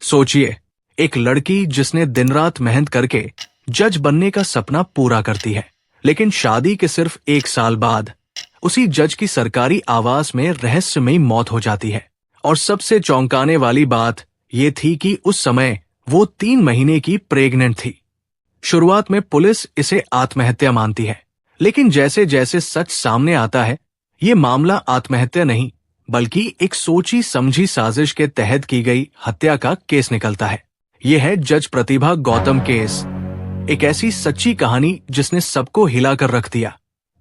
सोचिए, एक लड़की जिसने दिन रात मेहनत करके जज बनने का सपना पूरा करती है, लेकिन शादी के सिर्फ 1 साल बाद उसी जज की सरकारी आवास में रहस्यमयी मौत हो जाती है। और सबसे चौंकाने वाली बात ये थी कि उस समय वो 3 महीने की प्रेग्नेंट थी। शुरुआत में पुलिस इसे आत्महत्या मानती है, लेकिन जैसे जैसे सच सामने आता है, ये मामला आत्महत्या नहीं बल्कि एक सोची समझी साजिश के तहत की गई हत्या का केस निकलता है। यह है जज प्रतिभा गौतम केस, एक ऐसी सच्ची कहानी जिसने सबको हिलाकर रख दिया।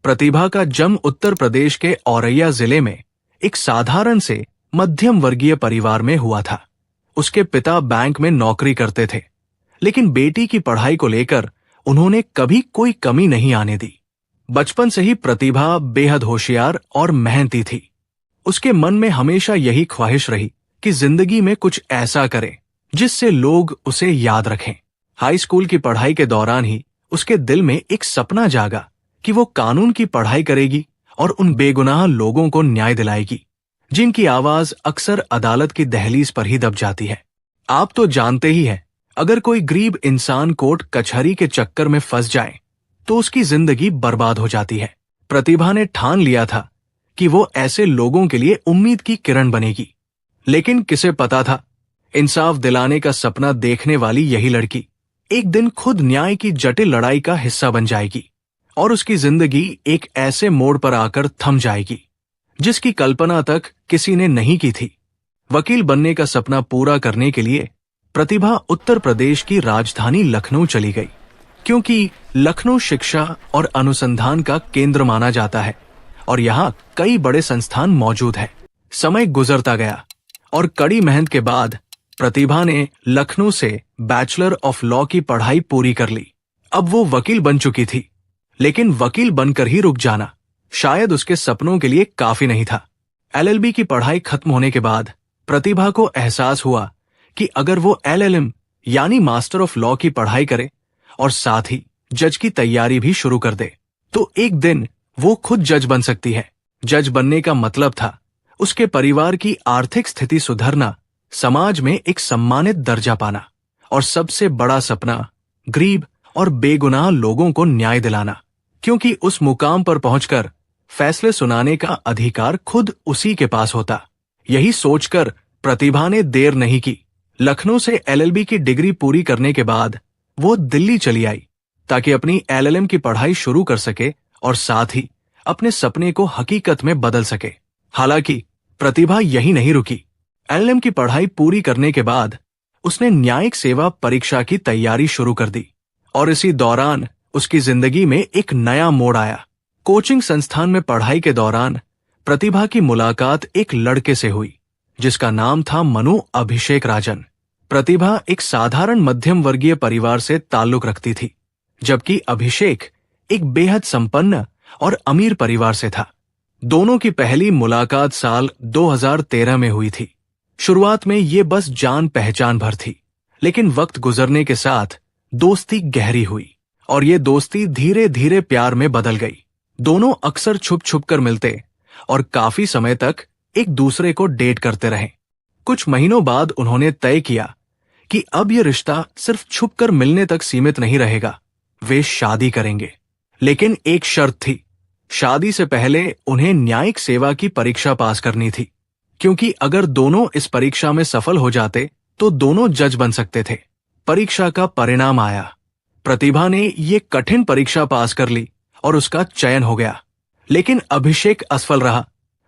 प्रतिभा का जन्म उत्तर प्रदेश के औरैया जिले में एक साधारण से मध्यम वर्गीय परिवार में हुआ था। उसके पिता बैंक में नौकरी करते थे, लेकिन बेटी की पढ़ाई को लेकर उन्होंने कभी कोई कमी नहीं आने दी। बचपन से ही प्रतिभा बेहद होशियार और मेहनती थी। उसके मन में हमेशा यही ख्वाहिश रही कि जिंदगी में कुछ ऐसा करे जिससे लोग उसे याद रखें। हाई स्कूल की पढ़ाई के दौरान ही उसके दिल में एक सपना जागा कि वो कानून की पढ़ाई करेगी और उन बेगुनाह लोगों को न्याय दिलाएगी जिनकी आवाज अक्सर अदालत की दहलीज पर ही दब जाती है। आप तो जानते ही हैं, अगर कोई गरीब इंसान कोर्ट कचहरी के चक्कर में फंस जाए तो उसकी जिंदगी बर्बाद हो जाती है। प्रतिभा ने ठान लिया था कि वो ऐसे लोगों के लिए उम्मीद की किरण बनेगी। लेकिन किसे पता था, इंसाफ दिलाने का सपना देखने वाली यही लड़की एक दिन खुद न्याय की जटिल लड़ाई का हिस्सा बन जाएगी और उसकी जिंदगी एक ऐसे मोड़ पर आकर थम जाएगी जिसकी कल्पना तक किसी ने नहीं की थी। वकील बनने का सपना पूरा करने के लिए प्रतिभा उत्तर प्रदेश की राजधानी लखनऊ चली गई, क्योंकि लखनऊ शिक्षा और अनुसंधान का केंद्र माना जाता है और यहाँ कई बड़े संस्थान मौजूद हैं। समय गुजरता गया और कड़ी मेहनत के बाद प्रतिभा ने लखनऊ से बैचलर ऑफ लॉ की पढ़ाई पूरी कर ली। अब वो वकील बन चुकी थी, लेकिन वकील बनकर ही रुक जाना शायद उसके सपनों के लिए काफी नहीं था। LLB की पढ़ाई खत्म होने के बाद प्रतिभा को एहसास हुआ कि अगर वो LLM यानी मास्टर ऑफ लॉ की पढ़ाई करे और साथ ही जज की तैयारी भी शुरू कर दे तो एक दिन वो खुद जज बन सकती है। जज बनने का मतलब था उसके परिवार की आर्थिक स्थिति सुधरना, समाज में एक सम्मानित दर्जा पाना और सबसे बड़ा सपना गरीब और बेगुनाह लोगों को न्याय दिलाना, क्योंकि उस मुकाम पर पहुंचकर फैसले सुनाने का अधिकार खुद उसी के पास होता। यही सोचकर प्रतिभा ने देर नहीं की। लखनऊ से LLB की डिग्री पूरी करने के बाद वो दिल्ली चली आई ताकि अपनी LLM की पढ़ाई शुरू कर सके और साथ ही अपने सपने को हकीकत में बदल सके। हालांकि प्रतिभा यही नहीं रुकी। LLM की पढ़ाई पूरी करने के बाद उसने न्यायिक सेवा परीक्षा की तैयारी शुरू कर दी और इसी दौरान उसकी जिंदगी में एक नया मोड़ आया। कोचिंग संस्थान में पढ़ाई के दौरान प्रतिभा की मुलाकात एक लड़के से हुई जिसका नाम था मनु अभिषेक राजन। प्रतिभा एक साधारण मध्यम वर्गीय परिवार से ताल्लुक रखती थी, जबकि अभिषेक एक बेहद संपन्न और अमीर परिवार से था। दोनों की पहली मुलाकात साल 2013 में हुई थी। शुरुआत में ये बस जान पहचान भर थी, लेकिन वक्त गुजरने के साथ दोस्ती गहरी हुई और ये दोस्ती धीरे धीरे प्यार में बदल गई। दोनों अक्सर छुप छुप कर मिलते और काफी समय तक एक दूसरे को डेट करते रहे। कुछ महीनों बाद उन्होंने तय किया कि अब ये रिश्ता सिर्फ छुप कर मिलने तक सीमित नहीं रहेगा, वे शादी करेंगे। लेकिन एक शर्त थी, शादी से पहले उन्हें न्यायिक सेवा की परीक्षा पास करनी थी, क्योंकि अगर दोनों इस परीक्षा में सफल हो जाते तो दोनों जज बन सकते थे। परीक्षा का परिणाम आया। प्रतिभा ने ये कठिन परीक्षा पास कर ली और उसका चयन हो गया, लेकिन अभिषेक असफल रहा।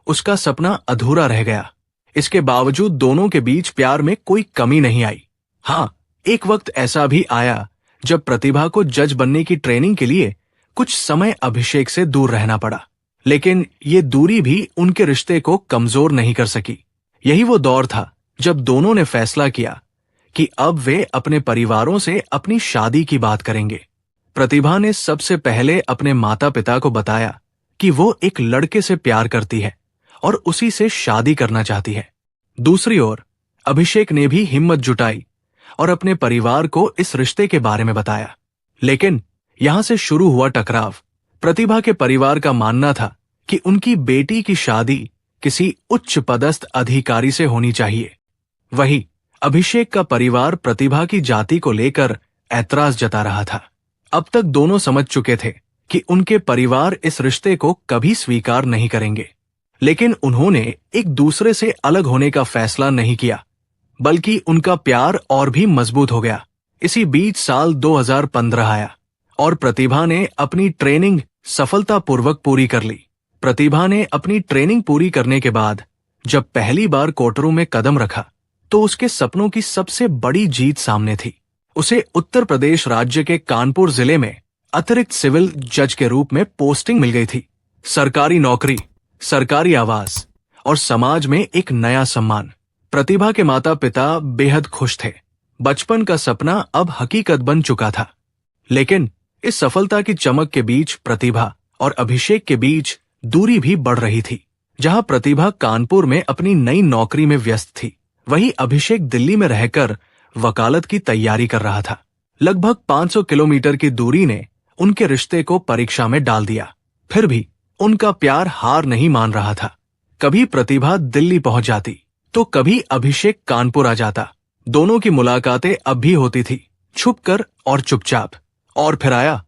उसका सपना अधूरा रह गया। इसके बावजूद दोनों के बीच प्यार में कोई कमी नहीं आई। हाँ, एक वक्त ऐसा भी आया जब प्रतिभा को जज बनने की ट्रेनिंग के लिए कुछ समय अभिषेक से दूर रहना पड़ा, लेकिन ये दूरी भी उनके रिश्ते को कमजोर नहीं कर सकी। यही वो दौर था जब दोनों ने फैसला किया कि अब वे अपने परिवारों से अपनी शादी की बात करेंगे। प्रतिभा ने सबसे पहले अपने माता पिता को बताया कि वो एक लड़के से प्यार करती है और उसी से शादी करना चाहती है। दूसरी ओर अभिषेक ने भी हिम्मत जुटाई और अपने परिवार को इस रिश्ते के बारे में बताया, लेकिन यहां से शुरू हुआ टकराव। प्रतिभा के परिवार का मानना था कि उनकी बेटी की शादी किसी उच्च पदस्थ अधिकारी से होनी चाहिए। वहीं अभिषेक का परिवार प्रतिभा की जाति को लेकर ऐतराज जता रहा था। अब तक दोनों समझ चुके थे कि उनके परिवार इस रिश्ते को कभी स्वीकार नहीं करेंगे, लेकिन उन्होंने एक दूसरे से अलग होने का फैसला नहीं किया, बल्कि उनका प्यार और भी मजबूत हो गया। इसी बीच साल 2015 आया और प्रतिभा ने अपनी ट्रेनिंग सफलतापूर्वक पूरी कर ली। प्रतिभा ने अपनी ट्रेनिंग पूरी करने के बाद जब पहली बार कोर्टरूम में कदम रखा तो उसके सपनों की सबसे बड़ी जीत सामने थी। उसे उत्तर प्रदेश राज्य के कानपुर जिले में अतिरिक्त सिविल जज के रूप में पोस्टिंग मिल गई थी। सरकारी नौकरी, सरकारी आवास और समाज में एक नया सम्मान। प्रतिभा के माता पिता बेहद खुश थे। बचपन का सपना अब हकीकत बन चुका था। लेकिन इस सफलता की चमक के बीच प्रतिभा और अभिषेक के बीच दूरी भी बढ़ रही थी। जहां प्रतिभा कानपुर में अपनी नई नौकरी में व्यस्त थी, वहीं अभिषेक दिल्ली में रहकर वकालत की तैयारी कर रहा था। लगभग 500 किलोमीटर की दूरी ने उनके रिश्ते को परीक्षा में डाल दिया। फिर भी उनका प्यार हार नहीं मान रहा था। कभी प्रतिभा दिल्ली पहुंच जाती तो कभी अभिषेक कानपुर आ जाता। दोनों की मुलाकातें अब भी होती थी, छुपकर और चुपचाप। और फिर आया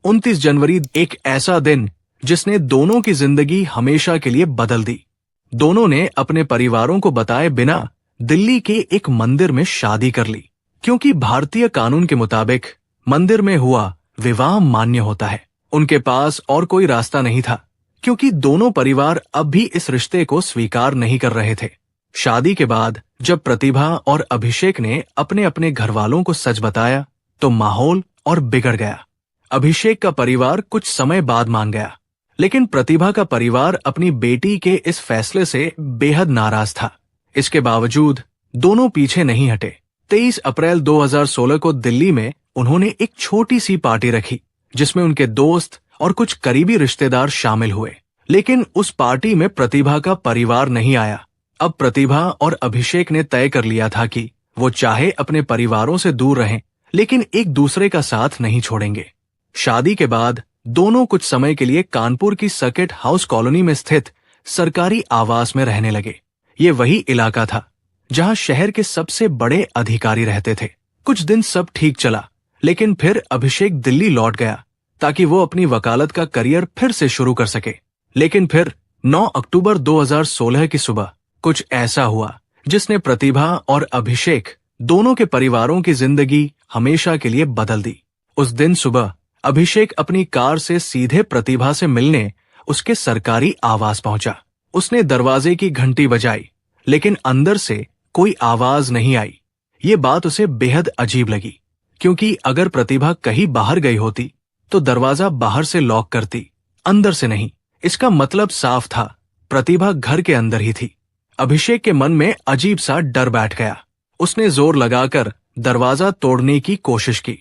29 जनवरी, एक ऐसा दिन जिसने दोनों की जिंदगी हमेशा के लिए बदल दी। दोनों ने अपने परिवारों को बताए बिना दिल्ली के एक मंदिर में शादी कर ली, क्योंकि भारतीय कानून के मुताबिक मंदिर में हुआ विवाह मान्य होता है। उनके पास और कोई रास्ता नहीं था, क्योंकि दोनों परिवार अब भी इस रिश्ते को स्वीकार नहीं कर रहे थे। शादी के बाद जब प्रतिभा और अभिषेक ने अपने अपने घरवालों को सच बताया तो माहौल और बिगड़ गया। अभिषेक का परिवार कुछ समय बाद मान गया, लेकिन प्रतिभा का परिवार अपनी बेटी के इस फैसले से बेहद नाराज था। इसके बावजूद दोनों पीछे नहीं हटे। 23 अप्रैल 2016 को दिल्ली में उन्होंने एक छोटी सी पार्टी रखी, जिसमें उनके दोस्त और कुछ करीबी रिश्तेदार शामिल हुए। लेकिन उस पार्टी में प्रतिभा का परिवार नहीं आया। अब प्रतिभा और अभिषेक ने तय कर लिया था कि वो चाहे अपने परिवारों से दूर रहें, लेकिन एक दूसरे का साथ नहीं छोड़ेंगे। शादी के बाद दोनों कुछ समय के लिए कानपुर की सर्किट हाउस कॉलोनी में स्थित सरकारी आवास में रहने लगे। ये वही इलाका था जहां शहर के सबसे बड़े अधिकारी रहते थे। कुछ दिन सब ठीक चला, लेकिन फिर अभिषेक दिल्ली लौट गया ताकि वो अपनी वकालत का करियर फिर से शुरू कर सके। लेकिन फिर 9 अक्टूबर 2016 की सुबह कुछ ऐसा हुआ जिसने प्रतिभा और अभिषेक दोनों के परिवारों की जिंदगी हमेशा के लिए बदल दी। उस दिन सुबह अभिषेक अपनी कार से सीधे प्रतिभा से मिलने उसके सरकारी आवास पहुंचा। उसने दरवाजे की घंटी बजाई, लेकिन अंदर से कोई आवाज नहीं आई। ये बात उसे बेहद अजीब लगी, क्योंकि अगर प्रतिभा कहीं बाहर गई होती तो दरवाजा बाहर से लॉक करती, अंदर से नहीं। इसका मतलब साफ था, प्रतिभा घर के अंदर ही थी। अभिषेक के मन में अजीब सा डर बैठ गया। उसने जोर लगाकर दरवाजा तोड़ने की कोशिश की।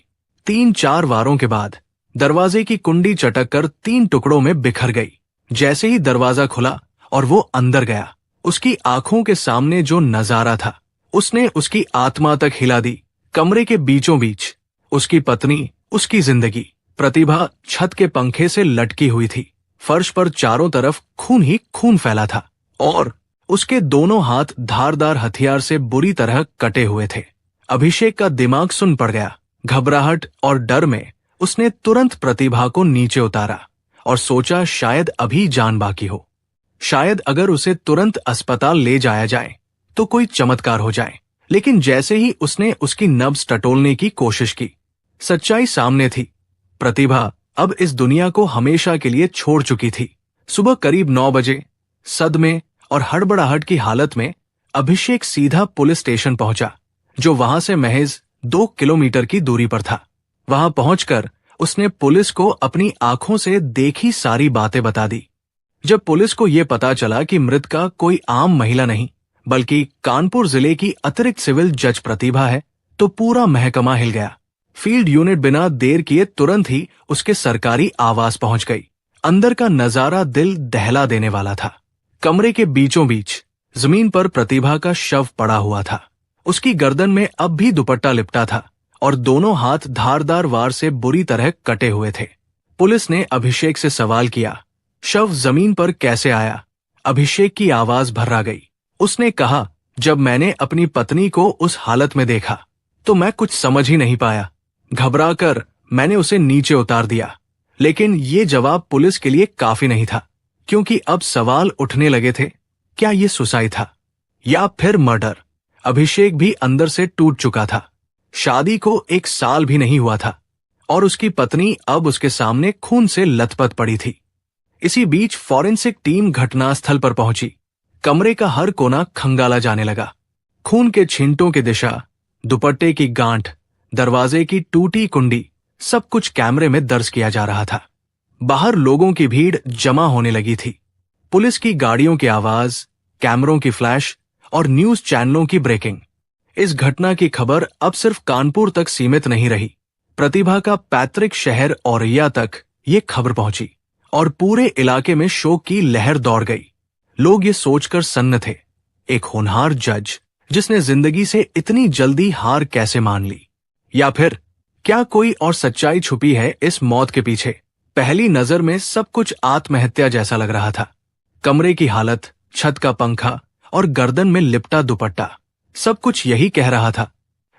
3-4 वारों के बाद दरवाजे की कुंडी चटककर 3 टुकड़ों में बिखर गई। जैसे ही दरवाजा खुला और वो अंदर गया, उसकी आंखों के सामने जो नजारा था उसने उसकी आत्मा तक हिला दी। कमरे के बीचों बीच उसकी पत्नी, उसकी जिंदगी। प्रतिभा छत के पंखे से लटकी हुई थी। फर्श पर चारों तरफ खून ही खून फैला था और उसके दोनों हाथ धारदार हथियार से बुरी तरह कटे हुए थे। अभिषेक का दिमाग सुन पड़ गया। घबराहट और डर में उसने तुरंत प्रतिभा को नीचे उतारा और सोचा शायद अभी जान बाकी हो। शायद अगर उसे तुरंत अस्पताल ले जाया जाए तो कोई चमत्कार हो जाए। लेकिन जैसे ही उसने उसकी नब्ज टटोलने की कोशिश की, सच्चाई सामने थी। प्रतिभा अब इस दुनिया को हमेशा के लिए छोड़ चुकी थी। सुबह करीब 9 बजे सदमे और हड़बड़ाहट की हालत में अभिषेक सीधा पुलिस स्टेशन पहुंचा, जो वहां से महज 2 किलोमीटर की दूरी पर था। वहां पहुंचकर उसने पुलिस को अपनी आंखों से देखी सारी बातें बता दी। जब पुलिस को यह पता चला कि मृतका कोई आम महिला नहीं, बल्कि कानपुर जिले की अतिरिक्त सिविल जज प्रतिभा है, तो पूरा महकमा हिल गया। फील्ड यूनिट बिना देर किए तुरंत ही उसके सरकारी आवास पहुंच गई। अंदर का नजारा दिल दहला देने वाला था। कमरे के बीचों बीच जमीन पर प्रतिभा का शव पड़ा हुआ था। उसकी गर्दन में अब भी दुपट्टा लिपटा था और दोनों हाथ धारदार वार से बुरी तरह कटे हुए थे। पुलिस ने अभिषेक से सवाल किया, शव जमीन पर कैसे आया? अभिषेक की आवाज भर्रा गई। उसने कहा, जब मैंने अपनी पत्नी को उस हालत में देखा तो मैं कुछ समझ ही नहीं पाया। घबराकर मैंने उसे नीचे उतार दिया, लेकिन ये जवाब पुलिस के लिए काफी नहीं था, क्योंकि अब सवाल उठने लगे थे, क्या ये सुसाइड था या फिर मर्डर? अभिषेक भी अंदर से टूट चुका था। शादी को 1 साल भी नहीं हुआ था और उसकी पत्नी अब उसके सामने खून से लथपथ पड़ी थी। इसी बीच फॉरेंसिक टीम घटनास्थल पर पहुंची। कमरे का हर कोना खंगाला जाने लगा। खून के छींटों की दिशा, दुपट्टे की गांठ, दरवाजे की टूटी कुंडी, सब कुछ कैमरे में दर्ज किया जा रहा था। बाहर लोगों की भीड़ जमा होने लगी थी। पुलिस की गाड़ियों की आवाज, कैमरों की फ्लैश और न्यूज चैनलों की ब्रेकिंग। इस घटना की खबर अब सिर्फ कानपुर तक सीमित नहीं रही। प्रतिभा का पैतृक शहर औरैया तक ये खबर पहुंची और पूरे इलाके में शोक की लहर दौड़ गई। लोग ये सोचकर सन्न थे, एक होनहार जज जिसने जिंदगी से इतनी जल्दी हार कैसे मान ली? या फिर क्या कोई और सच्चाई छुपी है इस मौत के पीछे? पहली नजर में सब कुछ आत्महत्या जैसा लग रहा था। कमरे की हालत, छत का पंखा और गर्दन में लिपटा दुपट्टा, सब कुछ यही कह रहा था।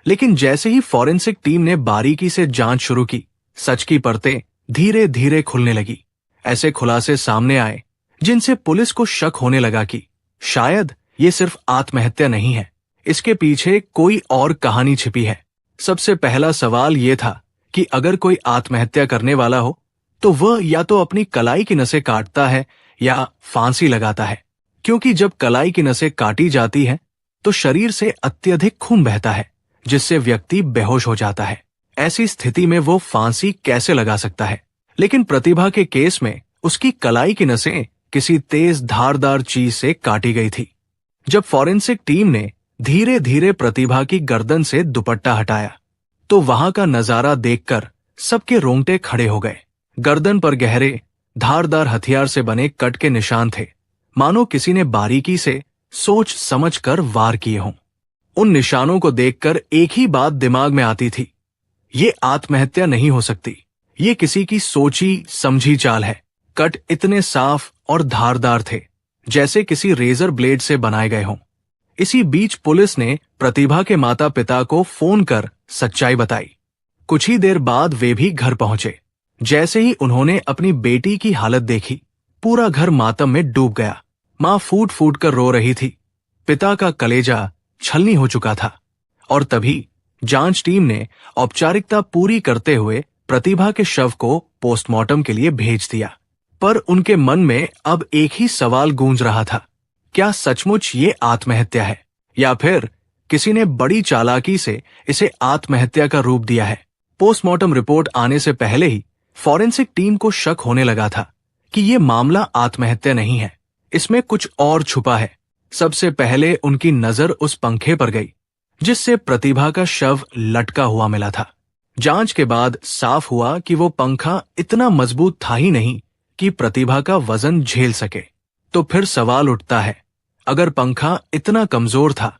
लेकिन जैसे ही फॉरेंसिक टीम ने बारीकी से जांच शुरू की, सच की परतें धीरे धीरे खुलने लगी। ऐसे खुलासे सामने आए जिनसे पुलिस को शक होने लगा कि शायद ये सिर्फ आत्महत्या नहीं है, इसके पीछे कोई और कहानी छिपी है। सबसे पहला सवाल ये था कि अगर कोई आत्महत्या करने वाला हो तो वह या तो अपनी कलाई की नसें काटता है या फांसी लगाता है, क्योंकि जब कलाई की नसें काटी जाती हैं तो शरीर से अत्यधिक खून बहता है, जिससे व्यक्ति बेहोश हो जाता है। ऐसी स्थिति में वो फांसी कैसे लगा सकता है? लेकिन प्रतिभा के केस में उसकी कलाई की नसें किसी तेज धारदार चीज से काटी गई थी। जब फॉरेंसिक टीम ने धीरे धीरे प्रतिभा की गर्दन से दुपट्टा हटाया तो वहां का नजारा देखकर सबके रोंगटे खड़े हो गए। गर्दन पर गहरे धारदार हथियार से बने कट के निशान थे, मानो किसी ने बारीकी से सोच समझ कर वार किए हों। उन निशानों को देखकर एक ही बात दिमाग में आती थी, ये आत्महत्या नहीं हो सकती, ये किसी की सोची समझी चाल है। कट इतने साफ और धारदार थे जैसे किसी रेजर ब्लेड से बनाए गए हों। इसी बीच पुलिस ने प्रतिभा के माता पिता को फोन कर सच्चाई बताई। कुछ ही देर बाद वे भी घर पहुंचे। जैसे ही उन्होंने अपनी बेटी की हालत देखी, पूरा घर मातम में डूब गया। मां फूट फूट कर रो रही थी, पिता का कलेजा छलनी हो चुका था। और तभी जांच टीम ने औपचारिकता पूरी करते हुए प्रतिभा के शव को पोस्टमार्टम के लिए भेज दिया। पर उनके मन में अब एक ही सवाल गूंज रहा था, क्या सचमुच ये आत्महत्या है या फिर किसी ने बड़ी चालाकी से इसे आत्महत्या का रूप दिया है? पोस्टमार्टम रिपोर्ट आने से पहले ही फॉरेंसिक टीम को शक होने लगा था कि ये मामला आत्महत्या नहीं है, इसमें कुछ और छुपा है। सबसे पहले उनकी नजर उस पंखे पर गई जिससे प्रतिभा का शव लटका हुआ मिला था। जांच के बाद साफ हुआ कि वो पंखा इतना मजबूत था ही नहीं कि प्रतिभा का वजन झेल सके। तो फिर सवाल उठता है, अगर पंखा इतना कमजोर था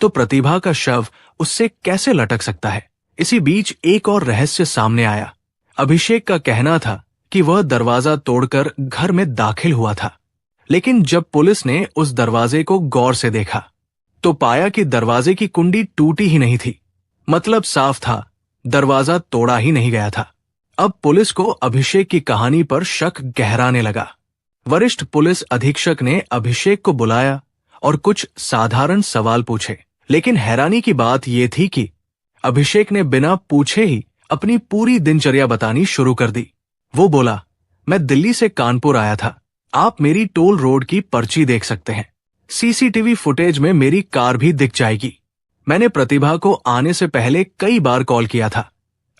तो प्रतिभा का शव उससे कैसे लटक सकता है? इसी बीच एक और रहस्य सामने आया। अभिषेक का कहना था कि वह दरवाजा तोड़कर घर में दाखिल हुआ था, लेकिन जब पुलिस ने उस दरवाजे को गौर से देखा तो पाया कि दरवाजे की कुंडी टूटी ही नहीं थी। मतलब साफ था, दरवाजा तोड़ा ही नहीं गया था। अब पुलिस को अभिषेक की कहानी पर शक गहराने लगा। वरिष्ठ पुलिस अधीक्षक ने अभिषेक को बुलाया और कुछ साधारण सवाल पूछे, लेकिन हैरानी की बात यह थी कि अभिषेक ने बिना पूछे ही अपनी पूरी दिनचर्या बतानी शुरू कर दी। वो बोला, मैं दिल्ली से कानपुर आया था, आप मेरी टोल रोड की पर्ची देख सकते हैं, सीसीटीवी फुटेज में मेरी कार भी दिख जाएगी। मैंने प्रतिभा को आने से पहले कई बार कॉल किया था,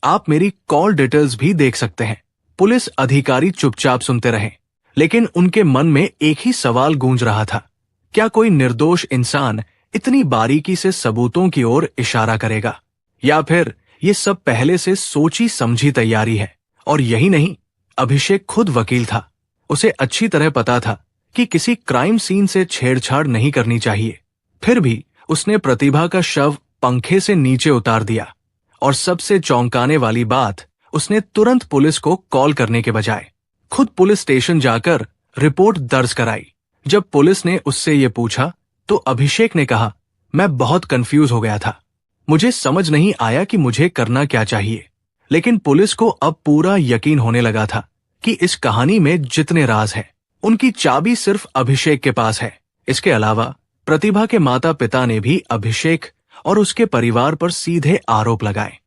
आप मेरी कॉल डिटेल्स भी देख सकते हैं। पुलिस अधिकारी चुपचाप सुनते रहे, लेकिन उनके मन में एक ही सवाल गूंज रहा था, क्या कोई निर्दोष इंसान इतनी बारीकी से सबूतों की ओर इशारा करेगा, या फिर ये सब पहले से सोची समझी तैयारी है? और यही नहीं, अभिषेक खुद वकील था, उसे अच्छी तरह पता था कि किसी क्राइम सीन से छेड़छाड़ नहीं करनी चाहिए। फिर भी उसने प्रतिभा का शव पंखे से नीचे उतार दिया, और सबसे चौंकाने वाली बात, उसने तुरंत पुलिस को कॉल करने के बजाय खुद पुलिस स्टेशन जाकर रिपोर्ट दर्ज कराई। जब पुलिस ने उससे ये पूछा तो अभिषेक ने कहा, मैं बहुत कंफ्यूज हो गया था। मुझे समझ नहीं आया कि मुझे करना क्या चाहिए। लेकिन पुलिस को अब पूरा यकीन होने लगा था कि इस कहानी में जितने राज हैं, उनकी चाबी सिर्फ अभिषेक के पास है। इसके अलावा प्रतिभा के माता पिता ने भी अभिषेक और उसके परिवार पर सीधे आरोप लगाए।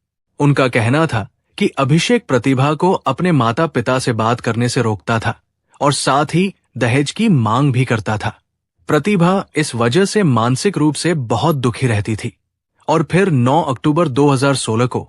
उनका कहना था कि अभिषेक प्रतिभा को अपने माता पिता से बात करने से रोकता था और साथ ही दहेज की मांग भी करता था। प्रतिभा इस वजह से मानसिक रूप से बहुत दुखी रहती थी। और फिर 9 अक्टूबर 2016 को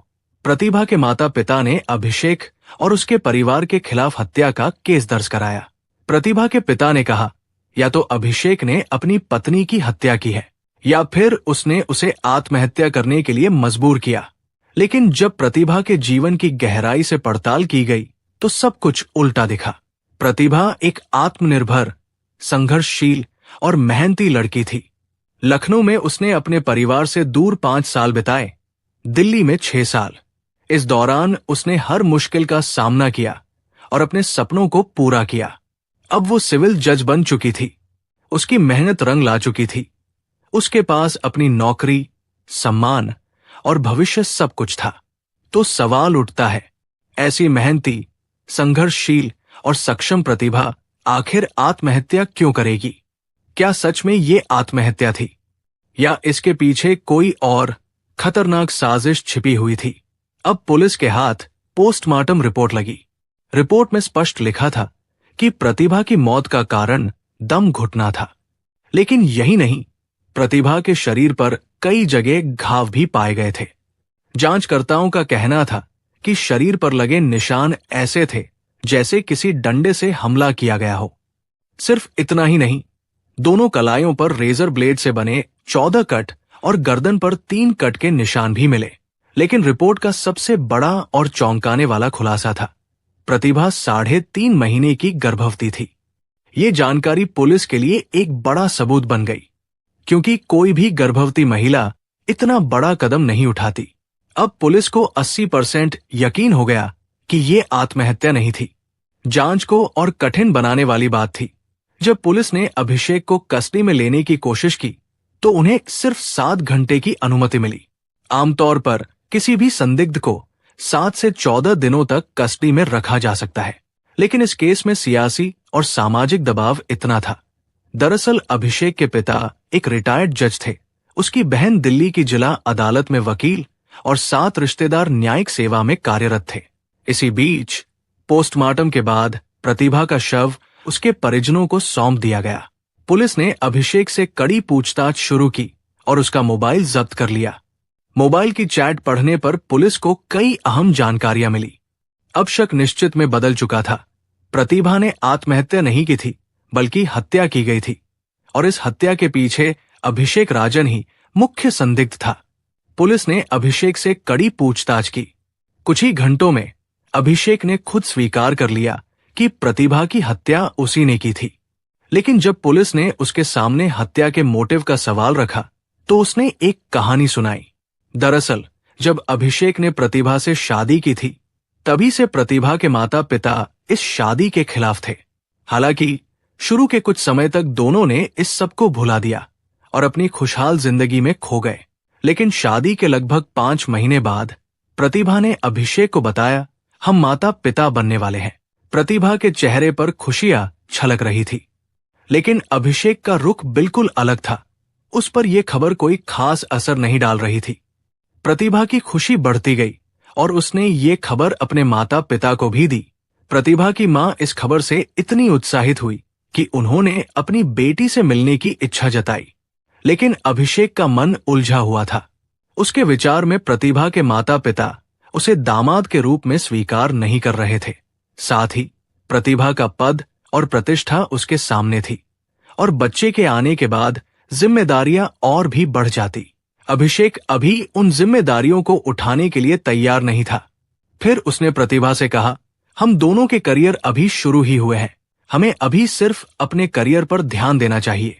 प्रतिभा के माता पिता ने अभिषेक और उसके परिवार के खिलाफ हत्या का केस दर्ज कराया। प्रतिभा के पिता ने कहा, या तो अभिषेक ने अपनी पत्नी की हत्या की है या फिर उसने उसे आत्महत्या करने के लिए मजबूर किया। लेकिन जब प्रतिभा के जीवन की गहराई से पड़ताल की गई तो सब कुछ उल्टा दिखा। प्रतिभा एक आत्मनिर्भर, संघर्षशील और मेहनती लड़की थी। लखनऊ में उसने अपने परिवार से दूर 5 साल बिताए, दिल्ली में 6 साल। इस दौरान उसने हर मुश्किल का सामना किया और अपने सपनों को पूरा किया। अब वो सिविल जज बन चुकी थी। उसकी मेहनत रंग ला चुकी थी। उसके पास अपनी नौकरी, सम्मान और भविष्य सब कुछ था। तो सवाल उठता है, ऐसी मेहनती, संघर्षशील और सक्षम प्रतिभा आखिर आत्महत्या क्यों करेगी? क्या सच में ये आत्महत्या थी या इसके पीछे कोई और खतरनाक साजिश छिपी हुई थी? अब पुलिस के हाथ पोस्टमार्टम रिपोर्ट लगी। रिपोर्ट में स्पष्ट लिखा था कि प्रतिभा की मौत का कारण दम घुटना था। लेकिन यही नहीं, प्रतिभा के शरीर पर कई जगह घाव भी पाए गए थे। जांचकर्ताओं का कहना था कि शरीर पर लगे निशान ऐसे थे जैसे किसी डंडे से हमला किया गया हो। सिर्फ इतना ही नहीं, दोनों कलाइयों पर रेजर ब्लेड से बने 14 कट और गर्दन पर 3 कट के निशान भी मिले। लेकिन रिपोर्ट का सबसे बड़ा और चौंकाने वाला खुलासा था, प्रतिभा 3.5 महीने की गर्भवती थी। ये जानकारी पुलिस के लिए एक बड़ा सबूत बन गई, क्योंकि कोई भी गर्भवती महिला इतना बड़ा कदम नहीं उठाती। अब पुलिस को 80% यकीन हो गया कि ये आत्महत्या नहीं थी। जांच को और कठिन बनाने वाली बात थी, जब पुलिस ने अभिषेक को कस्टडी में लेने की कोशिश की तो उन्हें सिर्फ 7 घंटे की अनुमति मिली। आमतौर पर किसी भी संदिग्ध को 7 से 14 दिनों तक कस्टडी में रखा जा सकता है, लेकिन इस केस में सियासी और सामाजिक दबाव इतना था। दरअसल अभिषेक के पिता एक रिटायर्ड जज थे। उसकी बहन दिल्ली की जिला अदालत में वकील और 7 रिश्तेदार न्यायिक सेवा में कार्यरत थे। इसी बीच पोस्टमार्टम के बाद प्रतिभा का शव उसके परिजनों को सौंप दिया गया। पुलिस ने अभिषेक से कड़ी पूछताछ शुरू की और उसका मोबाइल जब्त कर लिया। मोबाइल की चैट पढ़ने पर पुलिस को कई अहम जानकारियां मिली। अब शक निश्चित में बदल चुका था। प्रतिभा ने आत्महत्या नहीं की थी, बल्कि हत्या की गई थी, और इस हत्या के पीछे अभिषेक राजन ही मुख्य संदिग्ध था। पुलिस ने अभिषेक से कड़ी पूछताछ की। कुछ ही घंटों में अभिषेक ने खुद स्वीकार कर लिया कि प्रतिभा की हत्या उसी ने की थी। लेकिन जब पुलिस ने उसके सामने हत्या के मोटिव का सवाल रखा तो उसने एक कहानी सुनाई। दरअसल जब अभिषेक ने प्रतिभा से शादी की थी, तभी से प्रतिभा के माता पिता इस शादी के खिलाफ थे। हालांकि शुरू के कुछ समय तक दोनों ने इस सब को भुला दिया और अपनी खुशहाल जिंदगी में खो गए। लेकिन शादी के लगभग 5 महीने बाद प्रतिभा ने अभिषेक को बताया, हम माता पिता बनने वाले हैं। प्रतिभा के चेहरे पर खुशियां छलक रही थी, लेकिन अभिषेक का रुख बिल्कुल अलग था। उस पर यह खबर कोई खास असर नहीं डाल रही थी। प्रतिभा की खुशी बढ़ती गई और उसने ये खबर अपने माता पिता को भी दी। प्रतिभा की मां इस खबर से इतनी उत्साहित हुई कि उन्होंने अपनी बेटी से मिलने की इच्छा जताई। लेकिन अभिषेक का मन उलझा हुआ था। उसके विचार में प्रतिभा के माता पिता उसे दामाद के रूप में स्वीकार नहीं कर रहे थे। साथ ही प्रतिभा का पद और प्रतिष्ठा उसके सामने थी, और बच्चे के आने के बाद जिम्मेदारियां और भी बढ़ जाती। अभिषेक अभी उन जिम्मेदारियों को उठाने के लिए तैयार नहीं था। फिर उसने प्रतिभा से कहा, हम दोनों के करियर अभी शुरू ही हुए हैं। हमें अभी सिर्फ अपने करियर पर ध्यान देना चाहिए।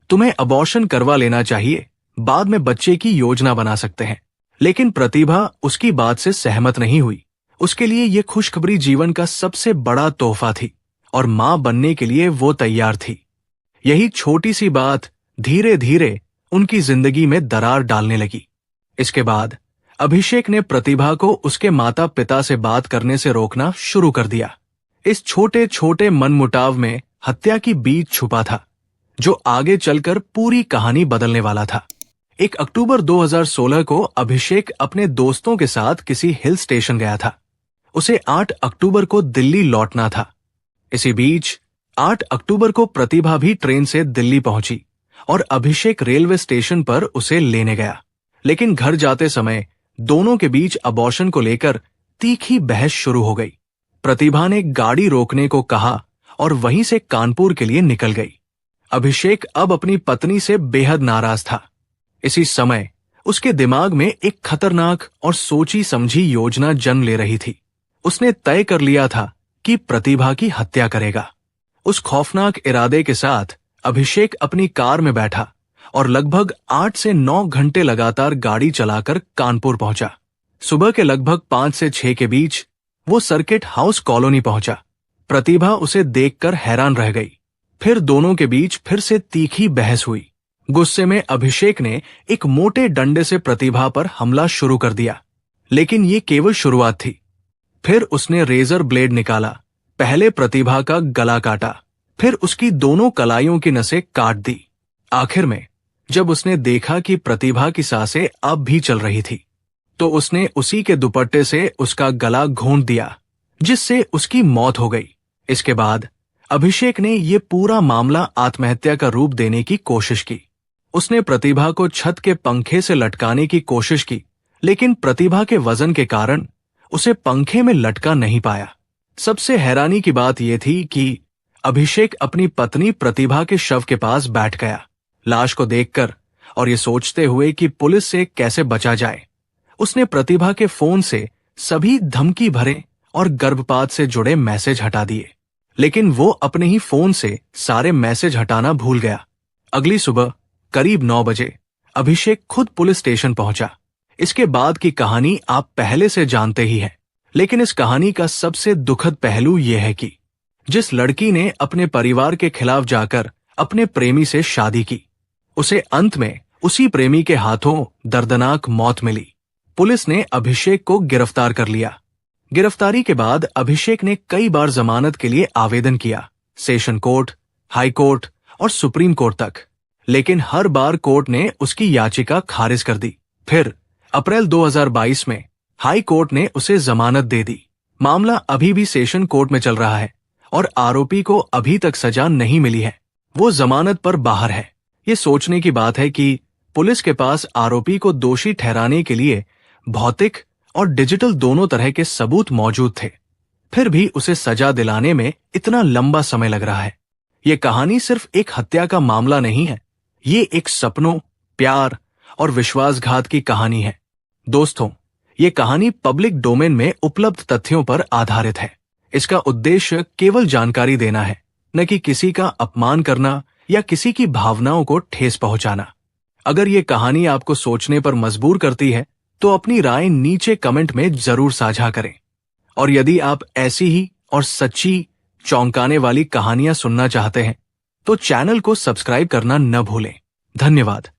तुम्हें अबॉर्शन करवा लेना चाहिए, बाद में बच्चे की योजना बना सकते हैं। लेकिन प्रतिभा उसकी बात से सहमत नहीं हुई। उसके लिए यह खुशखबरी जीवन का सबसे बड़ा तोहफा थी और मां बनने के लिए वो तैयार थी। यही छोटी सी बात धीरे धीरे उनकी जिंदगी में दरार डालने लगी। इसके बाद अभिषेक ने प्रतिभा को उसके माता पिता से बात करने से रोकना शुरू कर दिया। इस छोटे छोटे मनमुटाव में हत्या की बीज छुपा था, जो आगे चलकर पूरी कहानी बदलने वाला था। 1 अक्टूबर 2016 को अभिषेक अपने दोस्तों के साथ किसी हिल स्टेशन गया था। उसे 8 अक्टूबर को दिल्ली लौटना था। इसी बीच 8 अक्टूबर को प्रतिभा भी ट्रेन से दिल्ली पहुंची और अभिषेक रेलवे स्टेशन पर उसे लेने गया। लेकिन घर जाते समय दोनों के बीच अबॉर्शन को लेकर तीखी बहस शुरू हो गई। प्रतिभा ने गाड़ी रोकने को कहा और वहीं से कानपुर के लिए निकल गई। अभिषेक अब अपनी पत्नी से बेहद नाराज था। इसी समय उसके दिमाग में एक खतरनाक और सोची समझी योजना जन्म ले रही थी। उसने तय कर लिया था कि प्रतिभा की हत्या करेगा। उस खौफनाक इरादे के साथ अभिषेक अपनी कार में बैठा और लगभग 8 से 9 घंटे लगातार गाड़ी चलाकर कानपुर पहुंचा। सुबह के लगभग 5 से 6 के बीच वो सर्किट हाउस कॉलोनी पहुंचा। प्रतिभा उसे देखकर हैरान रह गई। फिर दोनों के बीच फिर से तीखी बहस हुई। गुस्से में अभिषेक ने एक मोटे डंडे से प्रतिभा पर हमला शुरू कर दिया, लेकिन ये केवल शुरुआत थी। फिर उसने रेजर ब्लेड निकाला, पहले प्रतिभा का गला काटा, फिर उसकी दोनों कलाइयों की नसें काट दी। आखिर में जब उसने देखा कि प्रतिभा की सांसें अब भी चल रही थी, तो उसने उसी के दुपट्टे से उसका गला घोंट दिया, जिससे उसकी मौत हो गई। इसके बाद अभिषेक ने ये पूरा मामला आत्महत्या का रूप देने की कोशिश की। उसने प्रतिभा को छत के पंखे से लटकाने की कोशिश की, लेकिन प्रतिभा के वजन के कारण उसे पंखे में लटका नहीं पाया। सबसे हैरानी की बात यह थी कि अभिषेक अपनी पत्नी प्रतिभा के शव के पास बैठ गया, लाश को देखकर और ये सोचते हुए कि पुलिस से कैसे बचा जाए। उसने प्रतिभा के फोन से सभी धमकी भरे और गर्भपात से जुड़े मैसेज हटा दिए, लेकिन वो अपने ही फोन से सारे मैसेज हटाना भूल गया। अगली सुबह करीब 9 बजे अभिषेक खुद पुलिस स्टेशन पहुंचा। इसके बाद की कहानी आप पहले से जानते ही हैं, लेकिन इस कहानी का सबसे दुखद पहलू यह है कि जिस लड़की ने अपने परिवार के खिलाफ जाकर अपने प्रेमी से शादी की, उसे अंत में उसी प्रेमी के हाथों दर्दनाक मौत मिली। पुलिस ने अभिषेक को गिरफ्तार कर लिया। गिरफ्तारी के बाद अभिषेक ने कई बार जमानत के लिए आवेदन किया, सेशन कोर्ट, हाई कोर्ट और सुप्रीम कोर्ट तक, लेकिन हर बार कोर्ट ने उसकी याचिका खारिज कर दी। फिर अप्रैल 2022 में हाई कोर्ट ने उसे जमानत दे दी। मामला अभी भी सेशन कोर्ट में चल रहा है और आरोपी को अभी तक सजा नहीं मिली है। वो जमानत पर बाहर है। ये सोचने की बात है कि पुलिस के पास आरोपी को दोषी ठहराने के लिए भौतिक और डिजिटल दोनों तरह के सबूत मौजूद थे, फिर भी उसे सजा दिलाने में इतना लंबा समय लग रहा है। ये कहानी सिर्फ एक हत्या का मामला नहीं है, ये एक सपनों, प्यार और विश्वासघात की कहानी है। दोस्तों, ये कहानी पब्लिक डोमेन में उपलब्ध तथ्यों पर आधारित है। इसका उद्देश्य केवल जानकारी देना है, न कि किसी का अपमान करना या किसी की भावनाओं को ठेस पहुंचाना। अगर ये कहानी आपको सोचने पर मजबूर करती है, तो अपनी राय नीचे कमेंट में जरूर साझा करें। और यदि आप ऐसी ही और सच्ची चौंकाने वाली कहानियां सुनना चाहते हैं, तो चैनल को सब्सक्राइब करना न भूलें। धन्यवाद।